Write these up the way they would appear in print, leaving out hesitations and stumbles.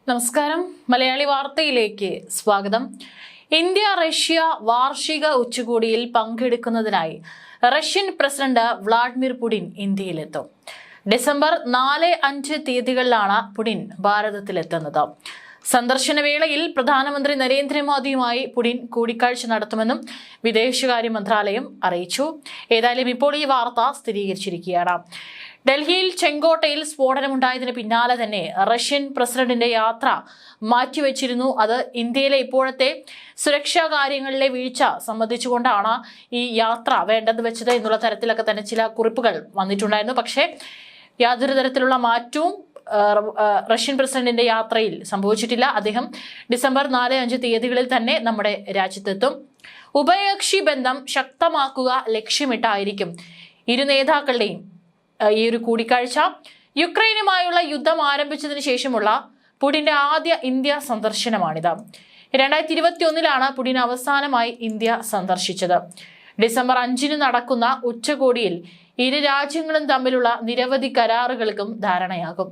നമസ്കാരം. മലയാളി വാർത്തയിലേക്ക് സ്വാഗതം. ഇന്ത്യ റഷ്യ വാർഷിക ഉച്ചകോടിയിൽ പങ്കെടുക്കുന്നതിനായി റഷ്യൻ പ്രസിഡന്റ് വ്ളാഡിമിർ പുടിൻ ഇന്ത്യയിലെത്തും. ഡിസംബർ 4-5 തീയതികളിലാണ് പുടിൻ ഭാരതത്തിലെത്തുന്നത്. സന്ദർശന വേളയിൽ പ്രധാനമന്ത്രി നരേന്ദ്രമോദിയുമായി പുടിൻ കൂടിക്കാഴ്ച നടത്തുമെന്നും വിദേശകാര്യ മന്ത്രാലയം അറിയിച്ചു. ഏതായാലും ഇപ്പോൾ ഈ വാർത്ത സ്ഥിരീകരിച്ചിരിക്കുകയാണ്. ഡൽഹിയിൽ ചെങ്കോട്ടയിൽ സ്ഫോടനമുണ്ടായതിന് പിന്നാലെ തന്നെ റഷ്യൻ പ്രസിഡന്റിന്റെ യാത്ര മാറ്റിവെച്ചിരുന്നു. അത് ഇന്ത്യയിലെ ഇപ്പോഴത്തെ സുരക്ഷാ കാര്യങ്ങളിലെ വീഴ്ച സംബന്ധിച്ചുകൊണ്ടാണ് ഈ യാത്ര വേണ്ടെന്ന് വെച്ചത് എന്നുള്ള തരത്തിലൊക്കെ തന്നെ ചില കുറിപ്പുകൾ വന്നിട്ടുണ്ടായിരുന്നു. പക്ഷേ യാതൊരു തരത്തിലുള്ള മാറ്റവും റഷ്യൻ പ്രസിഡന്റിന്റെ യാത്രയിൽ സംഭവിച്ചിട്ടില്ല. അദ്ദേഹം ഡിസംബർ 4-5 തീയതികളിൽ തന്നെ നമ്മുടെ രാജ്യത്തെത്തും. ഉഭയകക്ഷി ബന്ധം ശക്തമാക്കുക ലക്ഷ്യമിട്ടായിരിക്കും ഇരു നേതാക്കളുടെയും ഈ ഒരു കൂടിക്കാഴ്ച. യുക്രൈനുമായുള്ള യുദ്ധം ആരംഭിച്ചതിന് ശേഷമുള്ള പുടിന്റെ ആദ്യ ഇന്ത്യ സന്ദർശനമാണിത്. 2021 പുടിൻ അവസാനമായി ഇന്ത്യ സന്ദർശിച്ചത്. ഡിസംബർ 5 നടക്കുന്ന ഉച്ചകോടിയിൽ ഇരു രാജ്യങ്ങളും തമ്മിലുള്ള നിരവധി കരാറുകൾക്കും ധാരണയാകും.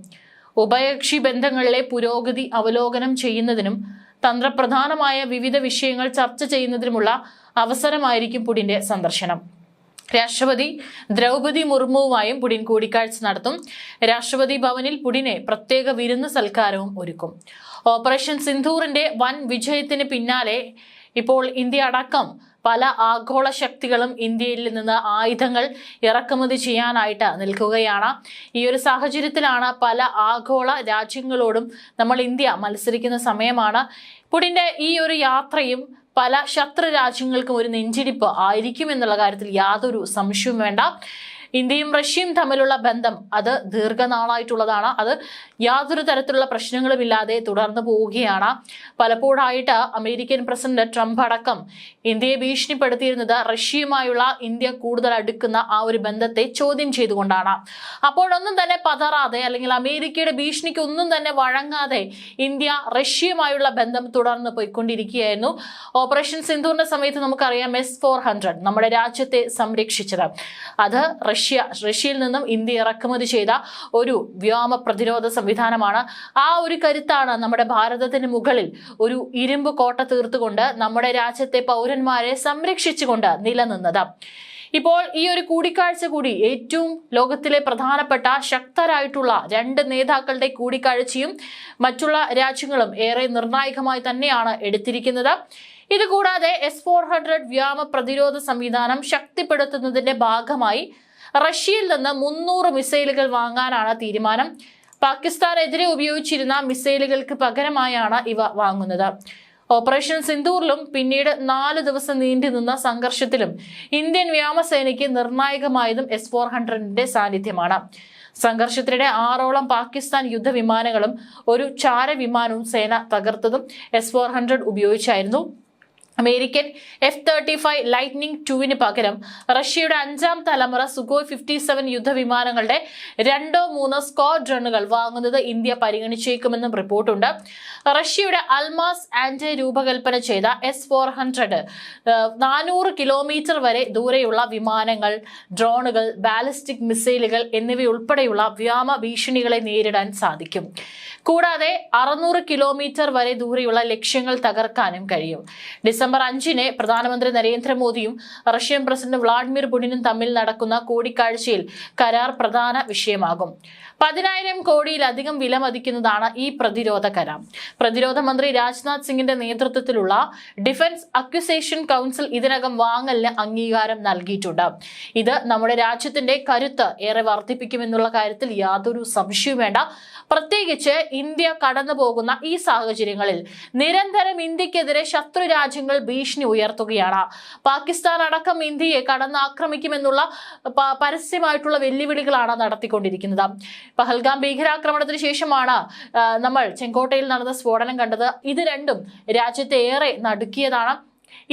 ഉഭയകക്ഷി ബന്ധങ്ങളിലെ പുരോഗതി അവലോകനം ചെയ്യുന്നതിനും തന്ത്രപ്രധാനമായ വിവിധ വിഷയങ്ങൾ ചർച്ച ചെയ്യുന്നതിനുമുള്ള അവസരമായിരിക്കും പുടിന്റെ സന്ദർശനം. രാഷ്ട്രപതി ദ്രൗപദി മുർമുവുമായും പുടിൻ കൂടിക്കാഴ്ച നടത്തും. രാഷ്ട്രപതി ഭവനിൽ പുടിനെ പ്രത്യേക വിരുന്ന് സൽക്കാരവും ഒരുക്കും. ഓപ്പറേഷൻ സിന്ധൂറിന്റെ വൻ വിജയത്തിന് പിന്നാലെ ഇപ്പോൾ ഇന്ത്യ അടക്കം പല ആഗോള ശക്തികളും ഇന്ത്യയിൽ നിന്ന് ആയുധങ്ങൾ ഇറക്കുമതി ചെയ്യാനായിട്ട് നിൽക്കുകയാണ്. ഈ ഒരു സാഹചര്യത്തിലാണ് പല ആഗോള രാജ്യങ്ങളോടും ഇന്ത്യ മത്സരിക്കുന്ന സമയമാണ്. പുടിന്റെ ഈ ഒരു യാത്രയും പല ശത്രു രാജ്യങ്ങൾക്കും ഒരു നെഞ്ചിടിപ്പ് ആയിരിക്കും എന്നുള്ള കാര്യത്തിൽ യാതൊരു സംശയവും വേണ്ട. ഇന്ത്യയും റഷ്യയും തമ്മിലുള്ള ബന്ധം അത് ദീർഘനാളായിട്ടുള്ളതാണ്. അത് യാതൊരു തരത്തിലുള്ള പ്രശ്നങ്ങളുമില്ലാതെ തുടർന്നു പോവുകയാണ്. പലപ്പോഴായിട്ട് അമേരിക്കൻ പ്രസിഡന്റ് ട്രംപ് അടക്കം ഇന്ത്യയെ ഭീഷണിപ്പെടുത്തിയിരുന്നത് റഷ്യയുമായുള്ള ഇന്ത്യ കൂടുതൽ അടുക്കുന്ന ആ ഒരു ബന്ധത്തെ ചോദ്യം ചെയ്തുകൊണ്ടാണ്. അപ്പോഴൊന്നും തന്നെ പതറാതെ അല്ലെങ്കിൽ അമേരിക്കയുടെ ഭീഷണിക്ക് ഒന്നും തന്നെ വഴങ്ങാതെ ഇന്ത്യ റഷ്യയുമായുള്ള ബന്ധം തുടർന്ന് പോയിക്കൊണ്ടിരിക്കുകയായിരുന്നു. ഓപ്പറേഷൻ സിന്ധൂറിന്റെ സമയത്ത് നമുക്കറിയാം S-400 നമ്മുടെ രാജ്യത്തെ സംരക്ഷിച്ചത്. അത് റഷ്യയിൽ നിന്നും ഇന്ത്യ ഇറക്കുമതി ചെയ്ത ഒരു വ്യോമ പ്രതിരോധ സംവിധാനമാണ്. ആ ഒരു കരുത്താണ് നമ്മുടെ ഭാരതത്തിന് മുകളിൽ ഒരു ഇരുമ്പ് കോട്ട തീർത്തുകൊണ്ട് നമ്മുടെ രാജ്യത്തെ പൗരന്മാരെ സംരക്ഷിച്ചുകൊണ്ട് നിലനിന്നത്. ഇപ്പോൾ ഈ ഒരു കൂടിക്കാഴ്ച കൂടി ഏറ്റവും ലോകത്തിലെ പ്രധാനപ്പെട്ട ശക്തരായിട്ടുള്ള 2 നേതാക്കളുടെ കൂടിക്കാഴ്ചയും മറ്റുള്ള രാജ്യങ്ങളും ഏറെ നിർണായകമായി തന്നെയാണ് എടുത്തിരിക്കുന്നത്. ഇതുകൂടാതെ S-400 വ്യോമ പ്രതിരോധ സംവിധാനം ശക്തിപ്പെടുത്തുന്നതിന്റെ ഭാഗമായി റഷ്യയിൽ നിന്ന് 300 മിസൈലുകൾ വാങ്ങാനാണ് തീരുമാനം. പാകിസ്ഥാനെതിരെ ഉപയോഗിച്ചിരുന്ന മിസൈലുകൾക്ക് പകരമായാണ് ഇവ വാങ്ങുന്നത്. ഓപ്പറേഷൻ സിന്ധൂറിലും പിന്നീട് 4 ദിവസം നീണ്ടുനിന്ന സംഘർഷത്തിലും ഇന്ത്യൻ വ്യോമസേനയ്ക്ക് നിർണായകമായതും S-400ന്റെ സാന്നിധ്യമാണ്. സംഘർഷത്തിനിടെ 6ഓളം പാകിസ്ഥാൻ യുദ്ധവിമാനങ്ങളും ഒരു ചാരവിമാനവും സേന തകർത്തതും S-400 ഉപയോഗിച്ചായിരുന്നു. അമേരിക്കൻ F-35 ലൈറ്റ്നിംഗ് 2 പകരം റഷ്യയുടെ 5ാം തലമുറ സുഖോയ് 57 യുദ്ധവിമാനങ്ങളുടെ 2-3 സ്ക്വാഡ്രണുകൾ വാങ്ങുന്നത് ഇന്ത്യ പരിഗണിച്ചേക്കുമെന്നും റിപ്പോർട്ടുണ്ട്. റഷ്യയുടെ അൽമാസ് ആൻഡ് രൂപകൽപ്പന ചെയ്ത S-400 400 കിലോമീറ്റർ വരെ ദൂരെയുള്ള വിമാനങ്ങൾ, ഡ്രോണുകൾ, ബാലിസ്റ്റിക് മിസൈലുകൾ എന്നിവയുൾപ്പെടെയുള്ള വ്യോമ ഭീഷണികളെ നേരിടാൻ സാധിക്കും. കൂടാതെ 600 കിലോമീറ്റർ വരെ ദൂരെയുള്ള ലക്ഷ്യങ്ങൾ തകർക്കാനും കഴിയും. ഡിസംബർ 5 പ്രധാനമന്ത്രി നരേന്ദ്രമോദിയും റഷ്യൻ പ്രസിഡന്റ് വ്ളാഡിമിർ പുടിനും തമ്മിൽ നടക്കുന്ന കൂടിക്കാഴ്ചയിൽ കരാർ പ്രധാന വിഷയമാകും. 10,000 കോടിയിലധികം വില മതിക്കുന്നതാണ് ഈ പ്രതിരോധ കരാർ. പ്രതിരോധ മന്ത്രി രാജ്നാഥ് സിംഗിന്റെ നേതൃത്വത്തിലുള്ള ഡിഫൻസ് അക്വിസേഷൻ കൗൺസിൽ ഇതിനകം വാങ്ങലിന് അംഗീകാരം നൽകിയിട്ടുണ്ട്. ഇത് നമ്മുടെ രാജ്യത്തിന്റെ കരുത്ത് ഏറെ വർദ്ധിപ്പിക്കുമെന്നുള്ള കാര്യത്തിൽ യാതൊരു സംശയവും വേണ്ട. പ്രത്യേകിച്ച് ഇന്ത്യ കടന്നു പോകുന്ന ഈ സാഹചര്യങ്ങളിൽ നിരന്തരം ഇന്ത്യക്കെതിരെ ശത്രു രാജ്യങ്ങൾ ഭീഷണി ഉയർത്തുകയാണ്. പാകിസ്ഥാൻ അടക്കം ഇന്ത്യയെ കടന്നാക്രമിക്കുമെന്നുള്ള പരസ്യമായിട്ടുള്ള വെല്ലുവിളികളാണ് നടത്തിക്കൊണ്ടിരിക്കുന്നത്. പഹൽഗാം ഭീകരാക്രമണത്തിന് ശേഷമാണ് നമ്മൾ ചെങ്കോട്ടയിൽ നടന്ന സ്ഫോടനം കണ്ടത്. ഇത് രണ്ടും രാജ്യത്തെ ഏറെ നടുക്കിയതാണ്.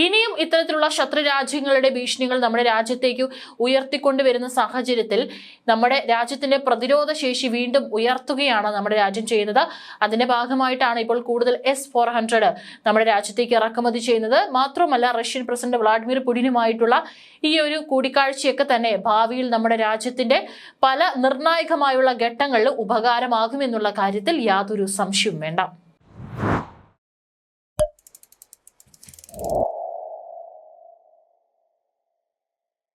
ഇനിയും ഇത്തരത്തിലുള്ള ശത്രു രാജ്യങ്ങളുടെ ഭീഷണികൾ നമ്മുടെ രാജ്യത്തേക്ക് ഉയർത്തിക്കൊണ്ടുവരുന്ന സാഹചര്യത്തിൽ നമ്മുടെ രാജ്യത്തിന്റെ പ്രതിരോധ ശേഷി വീണ്ടും ഉയർത്തുകയാണ് നമ്മുടെ രാജ്യം ചെയ്യുന്നത്. അതിന്റെ ഭാഗമായിട്ടാണ് ഇപ്പോൾ കൂടുതൽ S-400 നമ്മുടെ രാജ്യത്തേക്ക് ഇറക്കുമതി ചെയ്യുന്നത്. മാത്രമല്ല റഷ്യൻ പ്രസിഡന്റ് വ്ളാഡിമിർ പുടിനുമായിട്ടുള്ള ഈ ഒരു കൂടിക്കാഴ്ചയൊക്കെ തന്നെ ഭാവിയിൽ നമ്മുടെ രാജ്യത്തിന്റെ പല നിർണായകമായുള്ള ഘട്ടങ്ങളിൽ ഉപകാരമാകുമെന്നുള്ള കാര്യത്തിൽ യാതൊരു സംശയവും വേണ്ട.